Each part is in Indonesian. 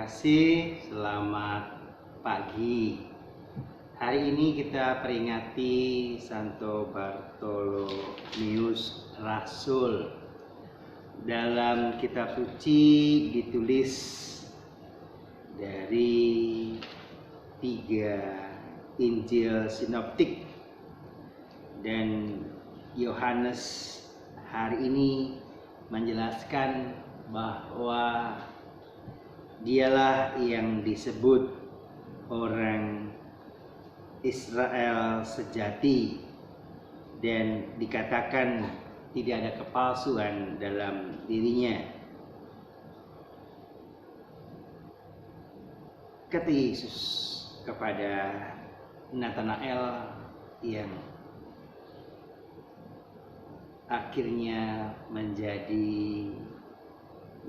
kasih, selamat pagi. Hari ini kita peringati Santo Bartolomeus Rasul. Dalam kitab suci ditulis dari 3 Injil sinoptik, dan Yohanes hari ini menjelaskan bahwa dialah yang disebut orang Israel sejati, dan dikatakan tidak ada kepalsuan dalam dirinya. Kata Yesus kepada Natanael yang akhirnya menjadi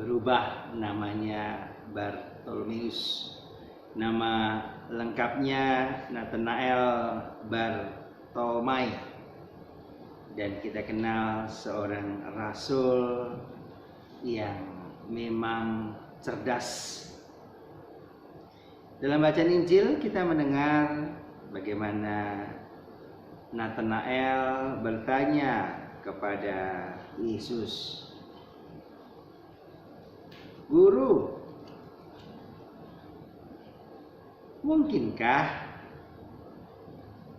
berubah namanya Bartolomeus. Nama lengkapnya Natanael Bartolomai, dan kita kenal seorang rasul yang memang cerdas. Dalam bacaan Injil kita mendengar bagaimana Natanael bertanya kepada Yesus, "Guru, mungkinkah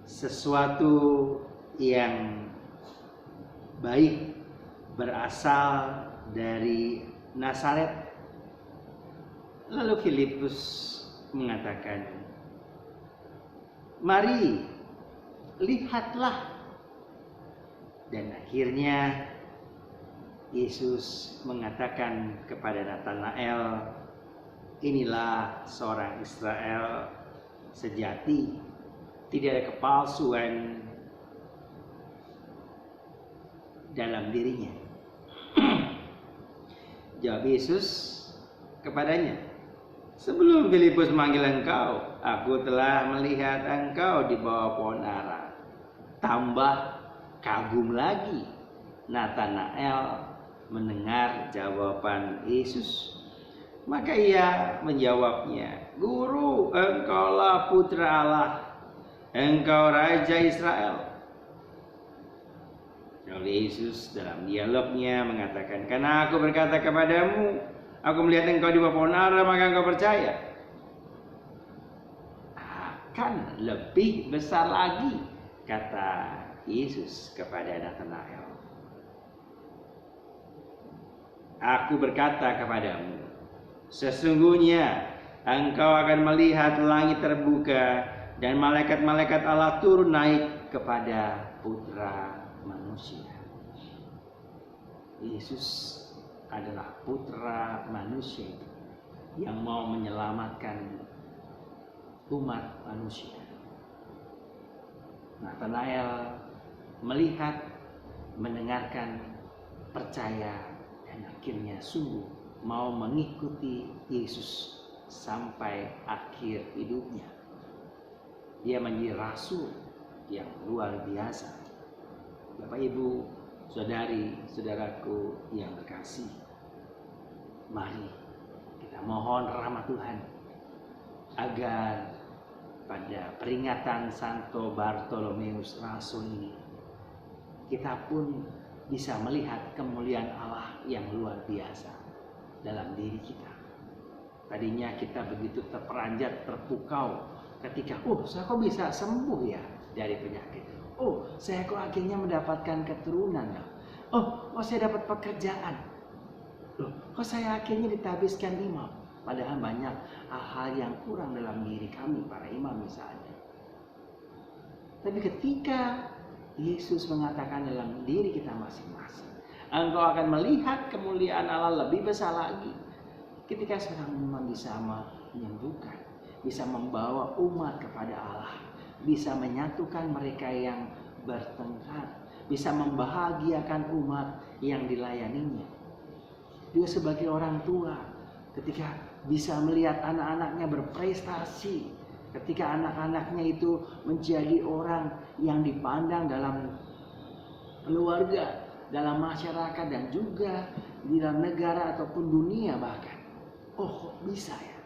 sesuatu yang baik berasal dari Nazaret?" Lalu Filipus mengatakan, "Mari, lihatlah." Dan akhirnya Yesus mengatakan kepada Natanael, "Inilah seorang Israel sejati, tidak ada kepalsuan dalam dirinya." Jawab Yesus kepadanya, "Sebelum Filipus memanggil engkau, aku telah melihat engkau di bawah pohon ara." Tambah kagum lagi Natanael mendengar jawaban Yesus. Maka ia menjawabnya, "Guru, engkaulah putra Allah, engkau Raja Israel." Lalu Yesus dalam dialognya mengatakan, "Karena aku berkata kepadamu, aku melihat engkau di bawah pohon ara, maka engkau percaya. Akan lebih besar lagi," kata Yesus kepada Natanael, "aku berkata kepadamu, sesungguhnya engkau akan melihat langit terbuka dan malaikat-malaikat Allah turun naik kepada Putra Manusia." Yesus adalah Putra Manusia yang mau menyelamatkan umat manusia. Natanael melihat, mendengarkan, percaya, dan akhirnya sungguh mau mengikuti Yesus sampai akhir hidupnya. Dia menjadi rasul yang luar biasa. Bapak, Ibu, saudari, saudaraku yang terkasih, mari kita mohon rahmat Tuhan agar pada peringatan Santo Bartolomeus Rasul ini kita pun bisa melihat kemuliaan Allah yang luar biasa dalam diri kita. Tadinya kita begitu terperanjat, terpukau ketika, saya kok bisa sembuh ya dari penyakit. Saya kok akhirnya mendapatkan keturunan ya. Saya dapat pekerjaan. Kok saya akhirnya ditabiskan imam. Padahal banyak hal-hal yang kurang dalam diri kami, para imam misalnya. Tapi ketika Yesus mengatakan dalam diri kita masing-masing, engkau akan melihat kemuliaan Allah lebih besar lagi. Ketika seorang imam bisa menyembuhkan, bisa membawa umat kepada Allah, bisa menyatukan mereka yang bertengkar, bisa membahagiakan umat yang dilayaninya. Dia sebagai orang tua, ketika bisa melihat anak-anaknya berprestasi, ketika anak-anaknya itu menjadi orang yang dipandang dalam keluarga, dalam masyarakat, dan juga di dalam negara ataupun dunia bahkan. Kok bisa ya?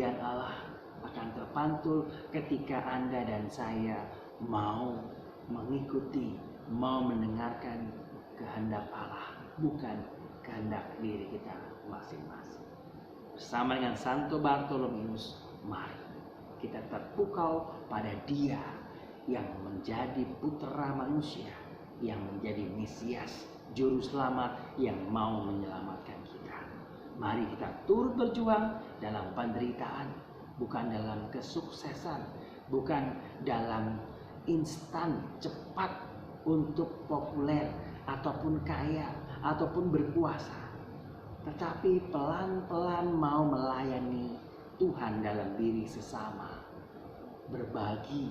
kemuliaan Allah akan terpantul ketika Anda dan saya mau mengikuti, mau mendengarkan kehendak Allah, bukan kehendak diri kita masing-masing. Bersama dengan Santo Bartolomeus, mari kita terpukau pada Dia yang menjadi putra manusia, yang menjadi Mesias, juru selamat yang mau menyelamatkan kita. Mari kita turut berjuang dalam penderitaan, bukan dalam kesuksesan, bukan dalam instan cepat untuk populer ataupun kaya ataupun berkuasa, tetapi pelan-pelan mau melayani Tuhan dalam diri sesama, berbagi,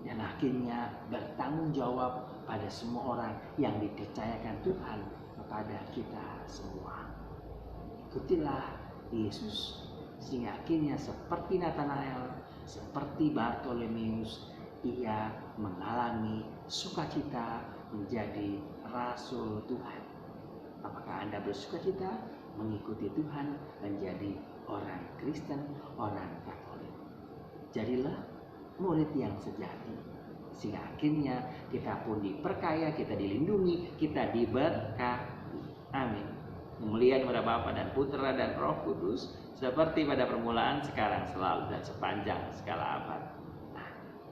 dan akhirnya bertanggung jawab pada semua orang yang dipercayakan Tuhan kepada kita semua. Ikutilah Yesus sehingga akhirnya seperti Nathanael, seperti Bartolomeus, ia mengalami sukacita menjadi rasul Tuhan. Apakah Anda bersukacita mengikuti Tuhan menjadi orang Kristen, orang Katolik? Jadilah murid yang sejati, sehingga akhirnya kita pun diperkaya, kita dilindungi, kita diberkati. Amin. Kemuliaan kepada Bapa dan Putra dan Roh Kudus, seperti pada permulaan, sekarang, selalu, dan sepanjang segala abad.